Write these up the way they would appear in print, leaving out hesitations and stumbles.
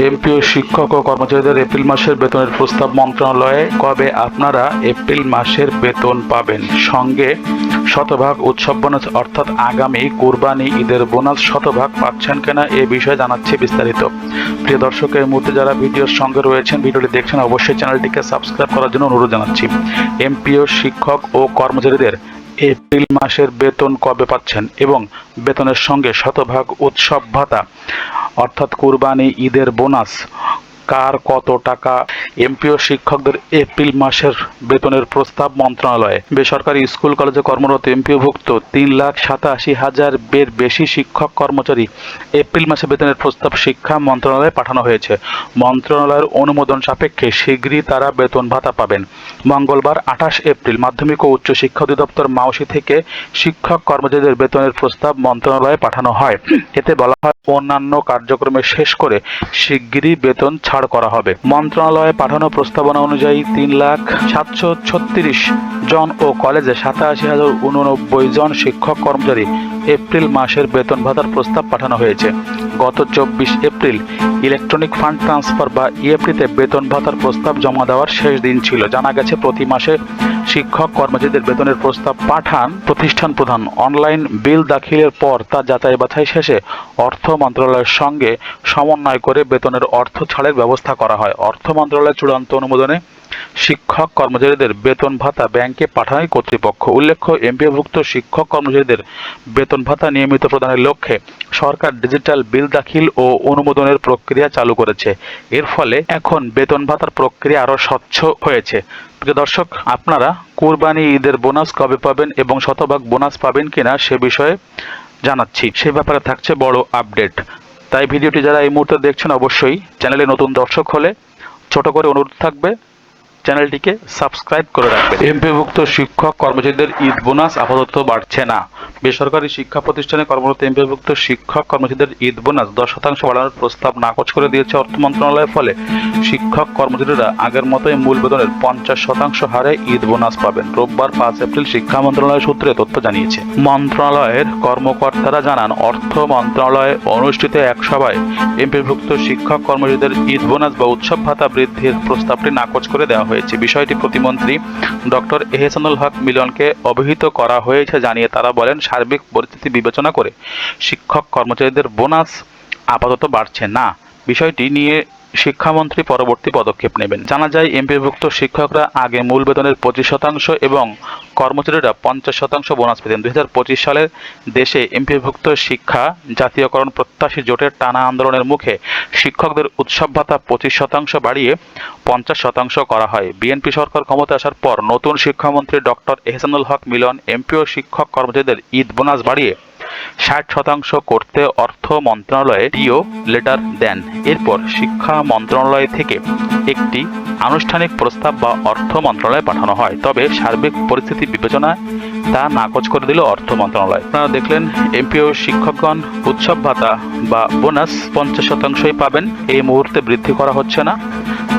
MPO শিক্ষক ও কর্মচারীদের April মাসের বেতনের প্রস্তাব মন্ত্রণালয়ে কবে আপনারা এপ্রিল মাসের বেতন পাবেন? সঙ্গে শতভাগ উৎসব বোনাস অর্থাৎ আগামী কুরবানি ঈদের বোনাস শতভাগ পাচ্ছেন কিনা এ বিষয়ে জানাচ্ছি বিস্তারিত। প্রিয় দর্শক, এই মুহূর্তে যারা ভিডিওর সঙ্গে রয়েছেন, ভিডিওটি দেখছেন, অবশ্যই চ্যানেলটিকে সাবস্ক্রাইব করার জন্য অনুরোধ জানাচ্ছি। এমপিও শিক্ষক ও কর্মচারীদের এপ্রিল মাসের বেতন কবে পাচ্ছেন এবং বেতনের সঙ্গে শতভাগ উৎসব ভাতা অর্থাৎ কুরবানি ঈদের বোনাস কার কত টাকা? এমপিও শিক্ষকদের এপ্রিল মাসের বেতনের প্রস্তাব মন্ত্রণালয়ে। বেসরকারি স্কুল কলেজে কর্মরত এমপিওভুক্ত 3,87,000 এর বেশি শিক্ষক কর্মচারী এপ্রিল মাসে বেতনের প্রস্তাব শিক্ষা মন্ত্রণালয়ে পাঠানো হয়েছে। মন্ত্রণালয়ের অনুমোদন সাপেক্ষে শীঘ্রই তারা বেতন ভাতা পাবেন। মঙ্গলবার 28 এপ্রিল মাধ্যমিক ও উচ্চ শিক্ষা অধিদপ্তর মাওসি থেকে শিক্ষক কর্মচারীদের বেতনের প্রস্তাব মন্ত্রণালয়ে পাঠানো হয়। এতে বলা হয়, অন্যান্য কার্যক্রমে শেষ করে শিগগিরই বেতন ছাড় করা হবে। মন্ত্রণালয়ে পাঠানো প্রস্তাবনা অনুযায়ী 3,736 জন ও কলেজে 87,089 জন শিক্ষক কর্মচারী এপ্রিল মাসের বেতন ভাতার প্রস্তাব পাঠানো হয়েছে। গত 24 এপ্রিল ইলেকট্রনিক ফান্ড ট্রান্সফার বা ইএফটিতে বেতন ভাতার প্রস্তাব জমা দেওয়ার শেষ দিন ছিল। জানা গেছে, প্রতি মাসে শিক্ষক কর্মচারীদের বেতনের প্রস্তাব পাঠান প্রতিষ্ঠান প্রধান। অনলাইন বিল দাখিলের পর তা যাচাই বাছাই শেষে অর্থ মন্ত্রণালয়ের সঙ্গে সমন্বয় করে বেতনের অর্থ ছাড়ের ব্যবস্থা করা হয়। অর্থ মন্ত্রণালয়ের চূড়ান্ত অনুমোদনে শিক্ষক কর্মচারীদের বেতন ভাতা ব্যাংকে পাঠায় কর্তৃপক্ষ। উল্লেখ্য, এমপিওভুক্ত শিক্ষক কর্মচারীদের বেতন ভাতা নিয়মিত প্রদানের লক্ষ্যে সরকার ডিজিটাল বিল দাখিল ও অনুমোদনের প্রক্রিয়া চালু করেছে। এর ফলে এখন বেতন ভাতার প্রক্রিয়া আরও স্বচ্ছ হয়েছে। প্রিয় দর্শক, আপনারা কুরবানি ঈদের বোনাস কবে পাবেন এবং শতভাগ বোনাস পাবেন কিনা সে বিষয়ে জানাচ্ছি। সে ব্যাপারে থাকছে বড় আপডেট। তাই ভিডিওটি যারা এই মুহূর্তে দেখছেন, অবশ্যই চ্যানেলে নতুন দর্শক হলে ছোট করে অনুরোধ থাকবে, চ্যানেলটিকে সাবস্ক্রাইব করে রাখবেন। এমপিওভুক্ত শিক্ষক কর্মচারীদের ঈদ বোনাস আপাতত বাড়ছে না। বেসরকারি শিক্ষা প্রতিষ্ঠানে কর্মরত এমপিওভুক্ত শিক্ষক কর্মচারীদের ঈদ বোনাস 10% বাড়ানোর প্রস্তাব নাকচ করে দিয়েছে অর্থ মন্ত্রণালয়ের। ফলে শিক্ষক কর্মচারীরা আগের মতোই মূল বেতনের 50% হারে ঈদ বোনাস পাবেন। রোববার 5 এপ্রিল শিক্ষা মন্ত্রণালয় সূত্রে তথ্য জানিয়েছে। মন্ত্রণালয়ের কর্মকর্তারা জানান, অর্থ মন্ত্রণালয়ে অনুষ্ঠিত এক সভায় এমপিওভুক্ত শিক্ষক কর্মচারীদের ঈদ বোনাস বা উৎসব ভাতা বৃদ্ধির প্রস্তাবটি নাকচ করে দেওয়া হয়েছে। বিষয়টি প্রতিমন্ত্রী ডক্টর এহসানুল হক মিলনকে অবহিত করা হয়েছে জানিয়ে তারা বলেন, সার্বিক পরিস্থিতি বিবেচনা করে শিক্ষক কর্মচারীদের বোনাস আপাতত বাড়ছে না। বিষয়টি নিয়ে শিক্ষামন্ত্রী পরবর্তী পদক্ষেপ নেবেন। জানা যায়, এমপিওভুক্ত শিক্ষকরা আগে মূল বেতনের 25% এবং কর্মচারীরা 50% বোনাস পেতেন। 2025 সালে দেশে এমপিওভুক্ত শিক্ষা জাতীয়করণ প্রত্যাশী জোটের টানা আন্দোলনের মুখে শিক্ষকদের উৎসব ভাতা 25% বাড়িয়ে 50% করা হয়। বিএনপি সরকার ক্ষমতায় আসার পর নতুন শিক্ষামন্ত্রী ডক্টর এহসানুল হক মিলন এমপিও শিক্ষক কর্মচারীদের ঈদ বোনাস বাড়িয়ে 60% করতে অর্থ মন্ত্রণালয়ে ডিও লেটার দেন। এরপর শিক্ষা মন্ত্রণালয় থেকে একটি আনুষ্ঠানিক প্রস্তাব বা অর্থ মন্ত্রণালয়ে পাঠানো হয়। তবে সার্বিক পরিস্থিতি বিবেচনায় তা নাকচ করে দিল অর্থ মন্ত্রণালয়। আপনারা দেখলেন, এমপিও শিক্ষকগণ উৎসব ভাতা বা বোনাস 50%ই পাবেন। এই মুহূর্তে বৃদ্ধি করা হচ্ছে না।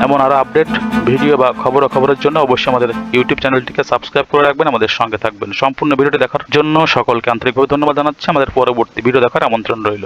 এমন আরও আপডেট ভিডিও বা খবরের জন্য অবশ্যই আমাদের ইউটিউব চ্যানেলটিকে সাবস্ক্রাইব করে রাখবেন, আমাদের সঙ্গে থাকবেন। সম্পূর্ণ ভিডিওটি দেখার জন্য সকলকে আন্তরিকভাবে ধন্যবাদ জানাচ্ছি। আমাদের পরবর্তী ভিডিও দেখার আমন্ত্রণ রইল।